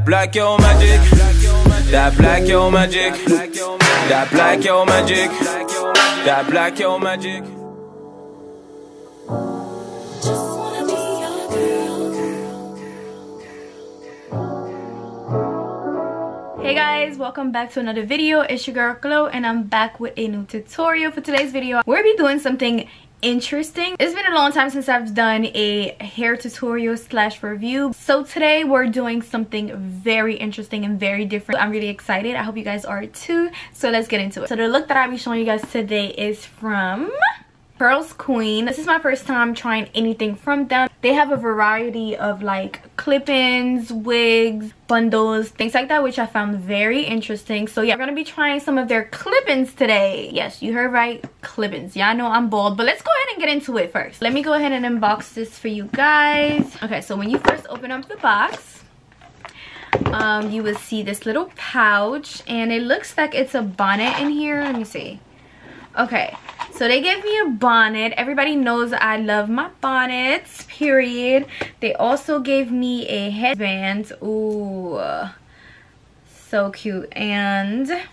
black yo magic. That black yo magic. That black yo magic. That black yo magic. Hey guys, welcome back to another video. It's your girl Chloe and I'm back with a new tutorial. For today's video we'll be doing something interesting. It's been a long time since I've done a hair tutorial slash review, so today we're doing something very interesting and very different. I'm really excited. I hope you guys are too, so let's get into it. So the look that I'll be showing you guys today is from Curls Queen. This is my first time trying anything from them. They have a variety of like clip-ins, wigs, bundles, things like that, which I found very interesting. So yeah, we're gonna be trying some of their clip-ins today. Yes, you heard right, clip-ins. Yeah, I know I'm bald, but let's go ahead and get into it first. Let me go ahead and unbox this for you guys. Okay, so when you first open up the box, you will see this little pouch, and it looks like it's a bonnet in here. Let me see. Okay, so they gave me a bonnet. Everybody knows I love my bonnets, period. They also gave me a headband. Ooh, so cute. And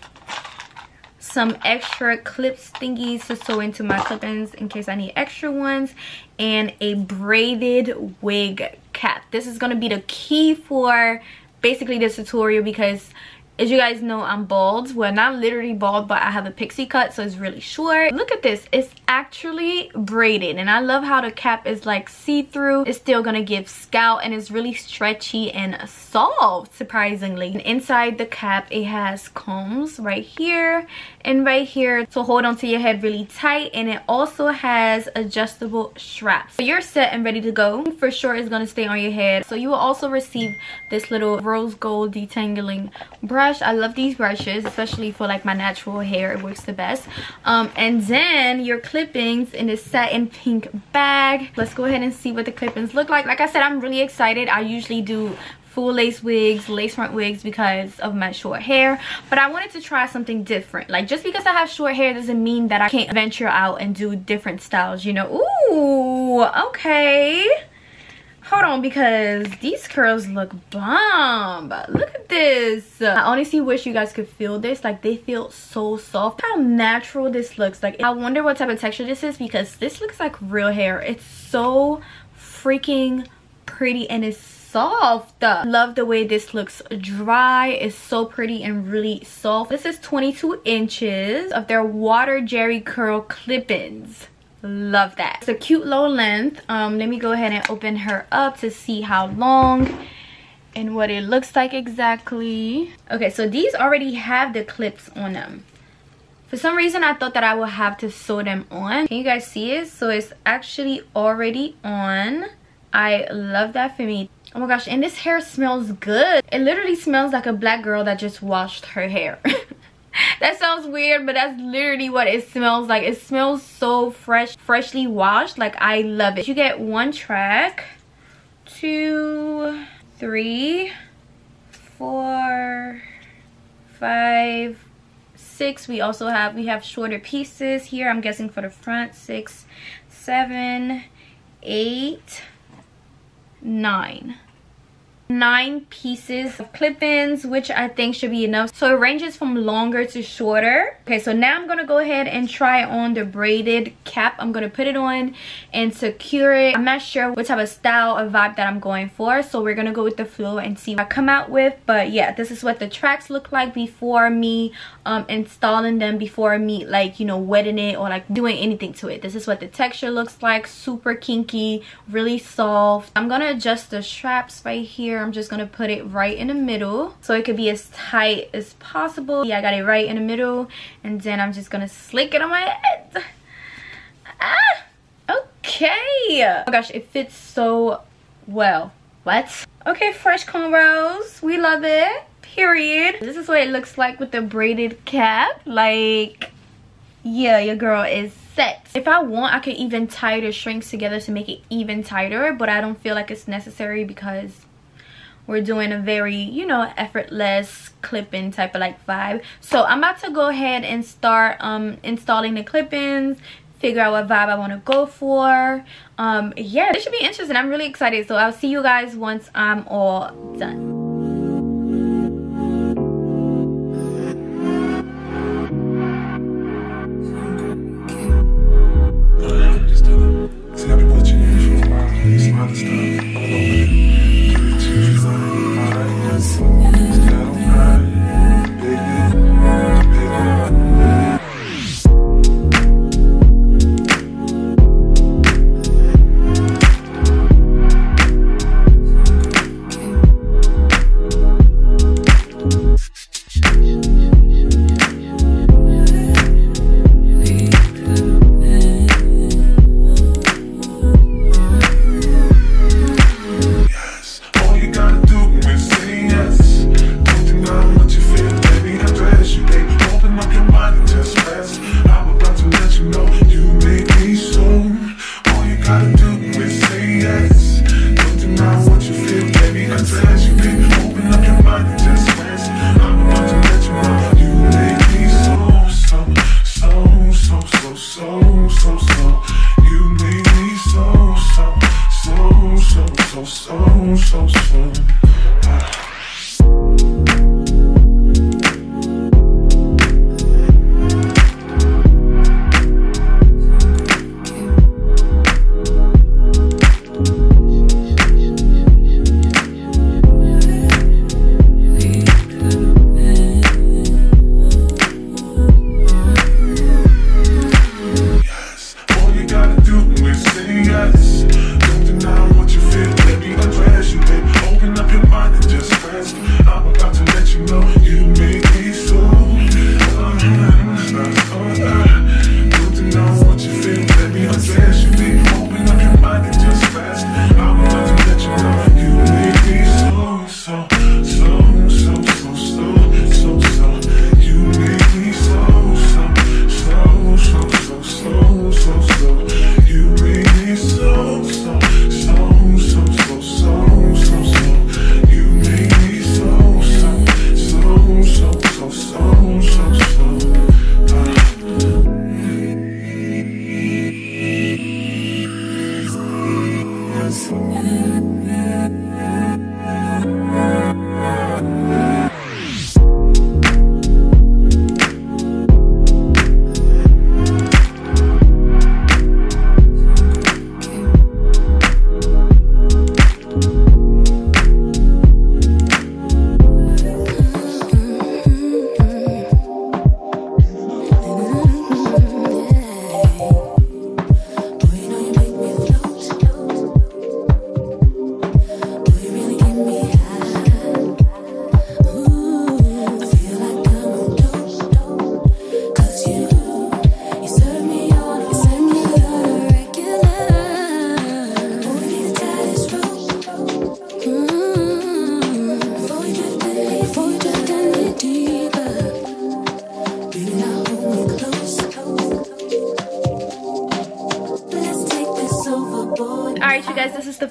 some extra clips thingies to sew into my clip-ins in case I need extra ones. And a braided wig cap. This is gonna be the key for basically this tutorial because as you guys know, I'm bald. Well, not literally bald, but I have a pixie cut, so it's really short. Look at this. It's actually braided, and I love how the cap is like see-through. It's still gonna give scalp, and it's really stretchy and soft, surprisingly. And inside the cap, it has combs right here and right here to hold onto your head really tight, and it also has adjustable straps. So you're set and ready to go. For sure, it's gonna stay on your head. So you will also receive this little rose gold detangling brush. I love these brushes, especially for like my natural hair. It works the best. And then your clippings in this satin pink bag. Let's go ahead and see what the clippings look like. Like I said, I'm really excited. I usually do full lace wigs, lace front wigs because of my short hair, but I wanted to try something different. Like, just because I have short hair doesn't mean that I can't venture out and do different styles, you know. Ooh, okay. Hold on, because these curls look bomb. Look at this. I honestly wish you guys could feel this. Like, they feel so soft. How natural this looks. Like, I wonder what type of texture this is because this looks like real hair. It's so freaking pretty and it's soft. Love the way this looks dry. It's so pretty and really soft. This is 22 inches of their water jerry curl clip-ins. Love that. It's a cute low length. Let me go ahead and open her up to see how long and what it looks like exactly. Okay, so these already have the clips on them. For some reason I thought that I would have to sew them on. Can you guys see it? So it's actually already on. I love that for me. Oh my gosh, and this hair smells good. It literally smells like a black girl that just washed her hair. That sounds weird, but that's literally what it smells like. It smells so fresh, freshly washed. Like, I love it. You get 1 track, 2, 3, 4, 5, 6. We have shorter pieces here. I'm guessing for the front. 6, 7, 8, 9. 9 pieces of clip-ins, which I think should be enough. So it ranges from longer to shorter. Okay, so now I'm gonna go ahead and try on the braided cap. I'm gonna put it on and secure it. I'm not sure what type of style or vibe that I'm going for, so we're gonna go with the flow and see what I come out with. But yeah, this is what the tracks look like before me installing them, before me like, you know, wetting it or like doing anything to it. This is what the texture looks like. Super kinky, really soft. I'm gonna adjust the straps right here. I'm just gonna put it right in the middle so it could be as tight as possible. Yeah, I got it right in the middle, and then I'm just gonna slick it on my head. Okay. Oh my gosh, it fits so well. What? Okay, fresh cornrows. We love it. Period. This is what it looks like with the braided cap. Like, yeah, your girl is set. If I want, I could even tie the strings together to make it even tighter, but I don't feel like it's necessary because we're doing a very, you know, effortless clip-in type of like vibe. So I'm about to go ahead and start installing the clip-ins, figure out what vibe I want to go for. Yeah, this should be interesting. I'm really excited. So I'll see you guys once I'm all done.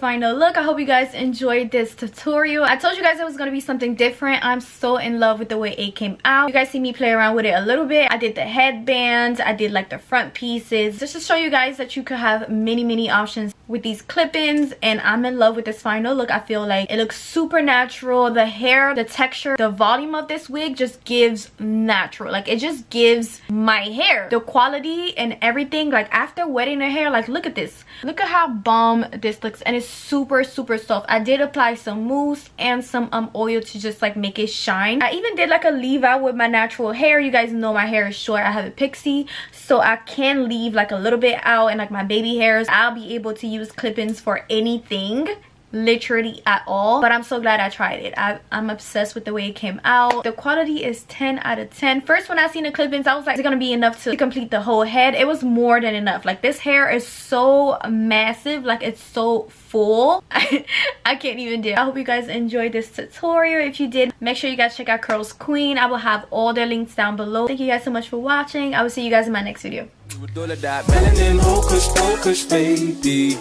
final look. I hope you guys enjoyed this tutorial. I told you guys it was going to be something different. I'm so in love with the way it came out. You guys see me play around with it a little bit. I did the headbands, I did like the front pieces, just to show you guys that you could have many options with these clip-ins, and I'm in love with this final look. I feel like it looks super natural. The hair, the texture, the volume of this wig just gives natural. Like, it just gives my hair the quality and everything. Like, after wetting the hair, like, look at this. Look at how bomb this looks, and it's super soft. I did apply some mousse and some oil to just like make it shine. I even did like a leave out with my natural hair. You guys know my hair is short. I have a pixie, so I can leave like a little bit out, and like my baby hairs, I'll be able to use clip-ins for anything, literally at all. But I'm so glad I tried it. I'm obsessed with the way it came out. The quality is 10 out of 10. First, when I seen the clip-ins, I was like, is it gonna be enough to complete the whole head? It was more than enough. Like, this hair is so massive, like it's so full. I can't even do it. I hope you guys enjoyed this tutorial. If you did, make sure you guys check out Curls Queen. I will have all their links down below. Thank you guys so much for watching. I will see you guys in my next video. Melanin, hocus pocus, baby.